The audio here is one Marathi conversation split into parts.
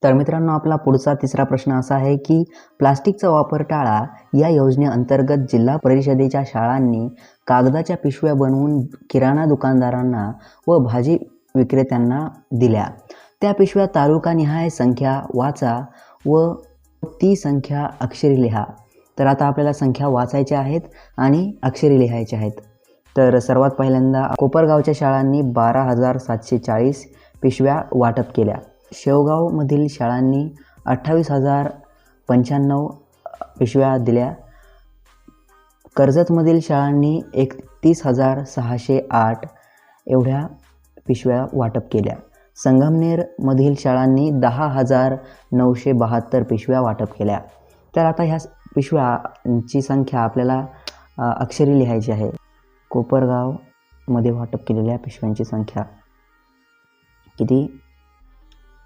तर मित्रांनो, आपला पुढचा तिसरा प्रश्न असा आहे की प्लास्टिकचा वापर टाळा या योजनेअंतर्गत जिल्हा परिषदेच्या शाळांनी कागदाच्या पिशव्या बनवून किराणा दुकानदारांना व भाजी विक्रेत्यांना दिल्या. त्या पिशव्या तालुकानिहाय संख्या वाचा व ती संख्या अक्षरी लिहा. तर आता आपल्याला संख्या वाचायच्या आहेत आणि अक्षरी लिहायच्या आहेत. तर सर्वात पहिल्यांदा कोपरगावच्या शाळांनी 12,740 पिशव्या वाटप केल्या. शेवगावमधील शाळांनी 28,095 पिशव्या दिल्या. कर्जतमधील शाळांनी 31,608 एवढ्या पिशव्या वाटप केल्या. संगमनेरमधील शाळांनी 10,972 पिशव्या वाटप केल्या. तर आता ह्या पिशव्यांची संख्या आपल्याला अक्षरी लिहायची आहे. कोपरगावमध्ये वाटप केलेल्या पिशव्यांची संख्या किती?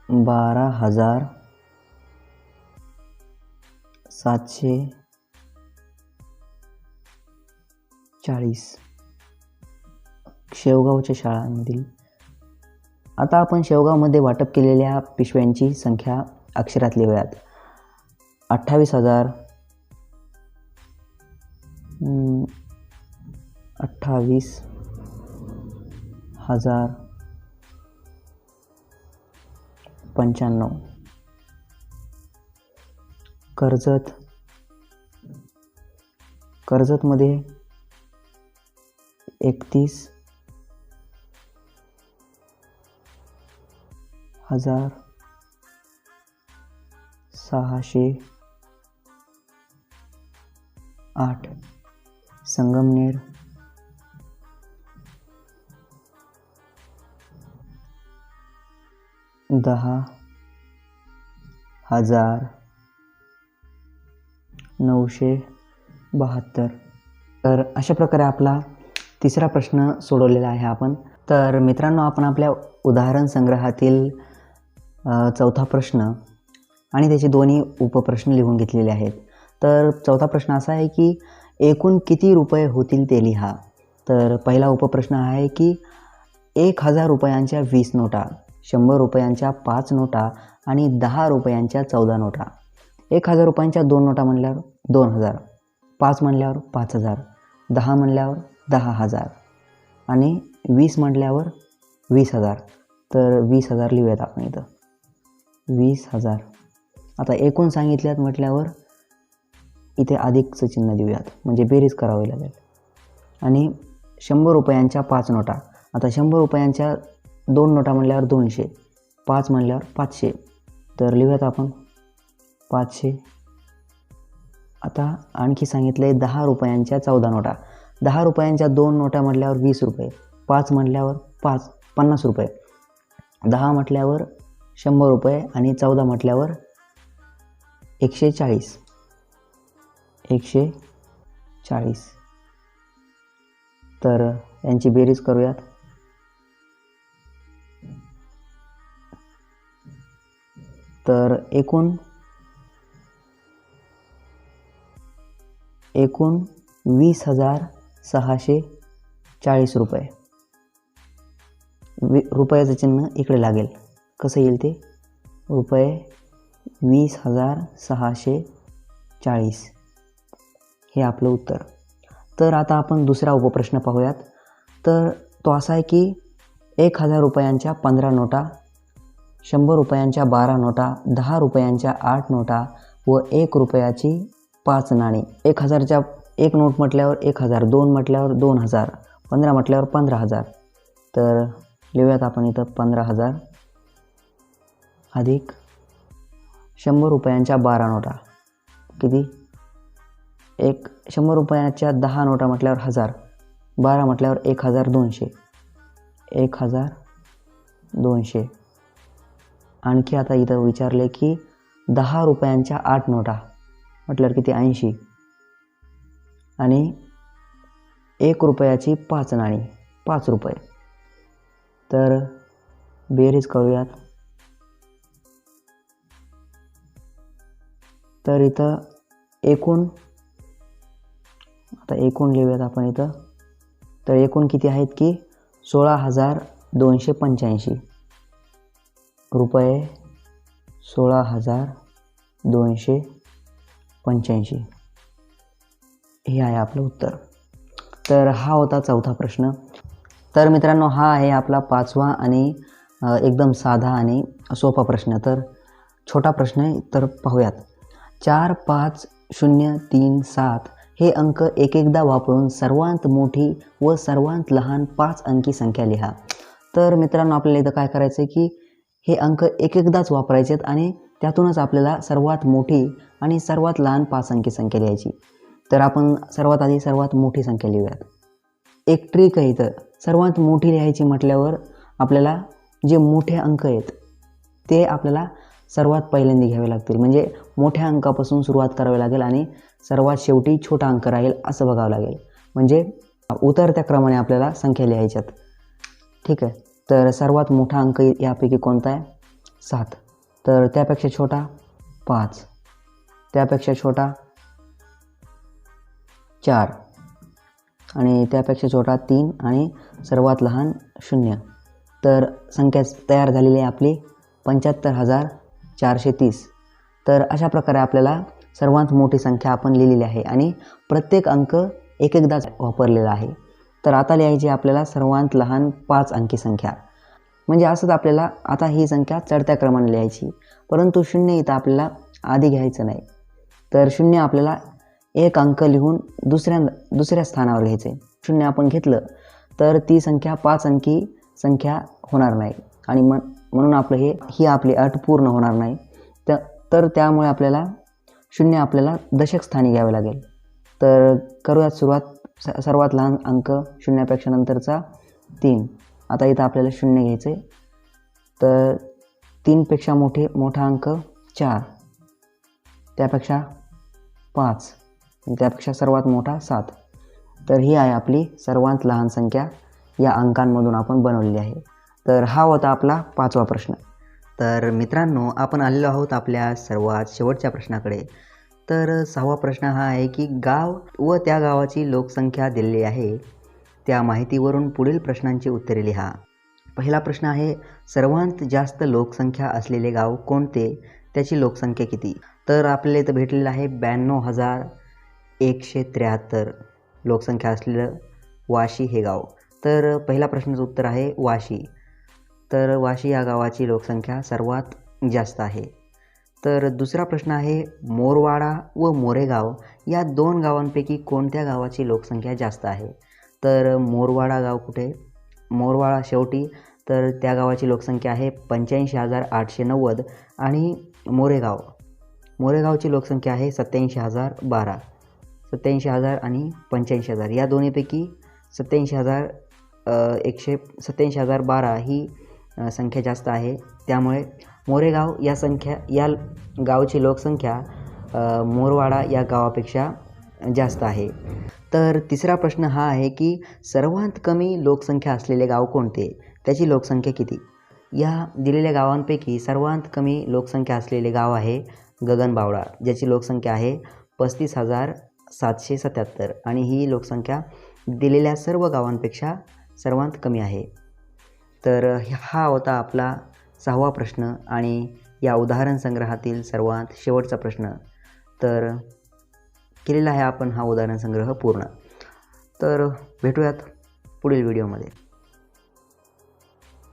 12,740 शेवगावच्या शाळांमधील. आता आपण शेवगावमध्ये वाटप केलेल्या पिशव्यांची संख्या अक्षरात लिहूयात. 28,000 28,095. कर्जतमध्ये 31,608. संगमनेर 10,972. तर अशा प्रकारे आपला तिसरा प्रश्न सोडवलेला आहे आपण. तर मित्रांनो, आपण आपल्या उदाहरण संग्रहातील चौथा प्रश्न आणि त्याचे दोन्ही उपप्रश्न लिहून घेतलेले आहेत. तर चौथा प्रश्न असा आहे की एकूण किती रुपये होतील ते लिहा. तर पहिला उपप्रश्न आहे की 1,000 रुपयांच्या 20 नोटा, 100 रुपयांच्या 5 नोटा आणि 10 रुपयांच्या 14 नोटा. 1,000 रुपयांच्या 2 नोटा म्हणल्यावर 2,000, 5 म्हणल्यावर 5,000, 10 म्हणल्यावर 10,000 आणि 20 म्हटल्यावर 20,000. तर 20,000 लिहूयात आपण इथं. 20,000. आता एकूण सांगितल्यात म्हटल्यावर इथे अधिकचं चिन्ह देऊयात, म्हणजे बेरीज करावी लागेल. आणि 100 रुपयांच्या 5 नोटा. आता 100 रुपयांच्या 2 नोटा म्हणल्यावर 200, 5 म्हणल्यावर 500. तर लिहूयात आपण 500. आता आणखी सांगितलं आहे 10 रुपयांच्या 14 नोटा. 10 रुपयांच्या 2 नोटा म्हटल्यावर 20 रुपये, 5 म्हटल्यावर 50 रुपये, 10 म्हटल्यावर 100 रुपये आणि 14 म्हटल्यावर 140. तर यांची बेरीज करूयात. तर एकूण 20,640 रुपये. रुपयाचं चिन्ह इकडे लागेल. कसं येईल ते? रुपये 20,640 हे आपलं उत्तर. तर आता आपण दुसरा उपप्रश्न पाहूयात. तर तो असा आहे की 1,000 रुपयांच्या 15 नोटा, 100 रुपयांच्या 12 नोटा, 10 रुपयांच्या 8 नोटा व 1 रुपयाची 5 नाणी. 1,000च्या 1 नोट म्हटल्यावर 1,000, 2 म्हटल्यावर 2,000, 15 म्हटल्यावर 15,000. तर लिहूयात आपण इथं 15,000 अधिक 100 रुपयांच्या 12 नोटा. किती? 100 रुपयाच्या 10 नोटा म्हटल्यावर 1000, 12 म्हटल्यावर 1,200. 1,200. आणखी आता इथं विचारले की 10 रुपयांच्या 8 नोटा म्हटल्यावर किती? 80 आणि 1 रुपयाची 5 नाणी 5 रुपये. तर बेरीज करूयात. तर इथं एकूण लिहूयात आपण इथं. तर एकूण किती आहेत की 16,285 रुपये 16,285 हे आहे आपलं उत्तर. तर हा होता चौथा प्रश्न. तर मित्रांनो, हा आहे आपला पाचवा आणि एकदम साधा आणि सोपा प्रश्न. तर छोटा प्रश्न आहे, तर पाहूयात. 4, 5, 0, 3, 7 हे अंक एक एकदा वापरून सर्वांत मोठी व सर्वांत लहान 5 अंकी संख्या लिहा. तर मित्रांनो, आपल्याला इथं काय करायचं आहे की हे अंक एक एकदाच वापरायचे आहेत आणि त्यातूनच आपल्याला सर्वात मोठी आणि सर्वात लहान 5 अंकी संख्या लिहायची. तर आपण सर्वात आधी सर्वात मोठी संख्या लिहूयात. एक ट्रिक आहे इथं, सर्वात मोठी लिहायची म्हटल्यावर आपल्याला जे मोठे अंक आहेत ते आपल्याला सर्वात पहिल्यांदा घ्यावे लागतील. म्हणजे मोठ्या अंकापासून सुरुवात करावी लागेल आणि सर्वात शेवटी छोटा अंक राहील असं बघावं लागेल. म्हणजे उतरत्या क्रमाने आपल्याला संख्या लिहायच्यात. ठीक आहे. तर सर्वात मोठा अंक यापैकी कोणता आहे? 7. तर त्यापेक्षा छोटा 5, त्यापेक्षा छोटा 4 आणि त्यापेक्षा छोटा 3 आणि सर्वात लहान 0. तर संख्या तयार झालेली आहे आपली 75,430. तर अशा प्रकारे आपल्याला सर्वात मोठी संख्या आपण लिहिलेली आहे आणि प्रत्येक अंक एक एकदाच वापरलेला आहे. तर आता लिहायची आपल्याला सर्वात लहान 5 अंकी संख्या. म्हणजे असंच आपल्याला आता ही संख्या चढत्या क्रमाने लिहायची, परंतु 0 इथं आपल्याला आधी घ्यायचं नाही. तर 0 आपल्याला एक अंक लिहून दुसऱ्या स्थानावर घ्यायचं आहे. 0 आपण घेतलं तर ती संख्या 5 अंकी संख्या होणार नाही आणि म्हणून ही आपली अट पूर्ण होणार नाही. तर त्यामुळे आपल्याला 0 आपल्याला दशक स्थानी घ्यावे लागेल. तर करूयात सुरुवात. सर्वात लहान अंक 0पेक्षा नंतरचा 3. आता इथं आपल्याला 0 घ्यायचं आहे. तर 3पेक्षा मोठा अंक 4, त्यापेक्षा 5, त्यापेक्षा सर्वात मोठा 7. तर ही आहे आपली सर्वात लहान संख्या या अंकांमधून आपण बनवलेली आहे. तर हा होता आपला 5वा प्रश्न. तर मित्रांनो, आपण आलेलो आहोत आपल्या सर्वात शेवटच्या प्रश्नाकडे. तर 6वा प्रश्न हा आहे की गाव व त्या गावाची लोकसंख्या दिलेली आहे, त्या माहितीवरून पुढील प्रश्नांची उत्तरे लिहा. पहिला प्रश्न आहे, सर्वात जास्त लोकसंख्या असलेले गाव कोणते, त्याची लोकसंख्या किती? तर आपल्याला इथं भेटलेलं आहे 92,173 लोकसंख्या असलेलं वाशी हे गाव. तर पहिल्या प्रश्नाचं उत्तर आहे वाशी. तर वाशी या गावाची लोकसंख्या सर्वात जास्त आहे. तर दुसरा प्रश्न आहे, मोरवाडा व मोरेगाव या 2 गावांपैकी कोणत्या गावाची लोकसंख्या जास्त आहे? तर मोरवाडा गाव कुठे? मोरवाडा शेवटी. तर त्या गावाची लोकसंख्या आहे 85,890 आणि मोरेगावची लोकसंख्या आहे 87,012. 87,000 आणि 85,000 या दोन्हीपैकी 87,012 ही संख्या जास्त आहे. त्यामुळे मोरेगाव या गावची लोकसंख्या मोरवाडा या गावापेक्षा जास्त आहे. तर तिसरा प्रश्न हा आहे की सर्वात कमी लोकसंख्या असलेले गाव कोणते, त्याची लोकसंख्या किती? या दिलेल्या गावांपैकी सर्वात कमी लोकसंख्या असलेले गाव आहे गगनबावडा, ज्याची लोकसंख्या आहे 35,777 आणि ही लोकसंख्या दिलेल्या सर्व गावांपेक्षा सर्वात कमी आहे. तर हा होता आपला 6वा प्रश्न आणि या उदाहरण संग्रहातील सर्वात शेवटचा प्रश्न. तर केलेला आहे आपण हा उदाहरण संग्रह पूर्ण. तर भेटूयात पुढील व्हिडिओमध्ये.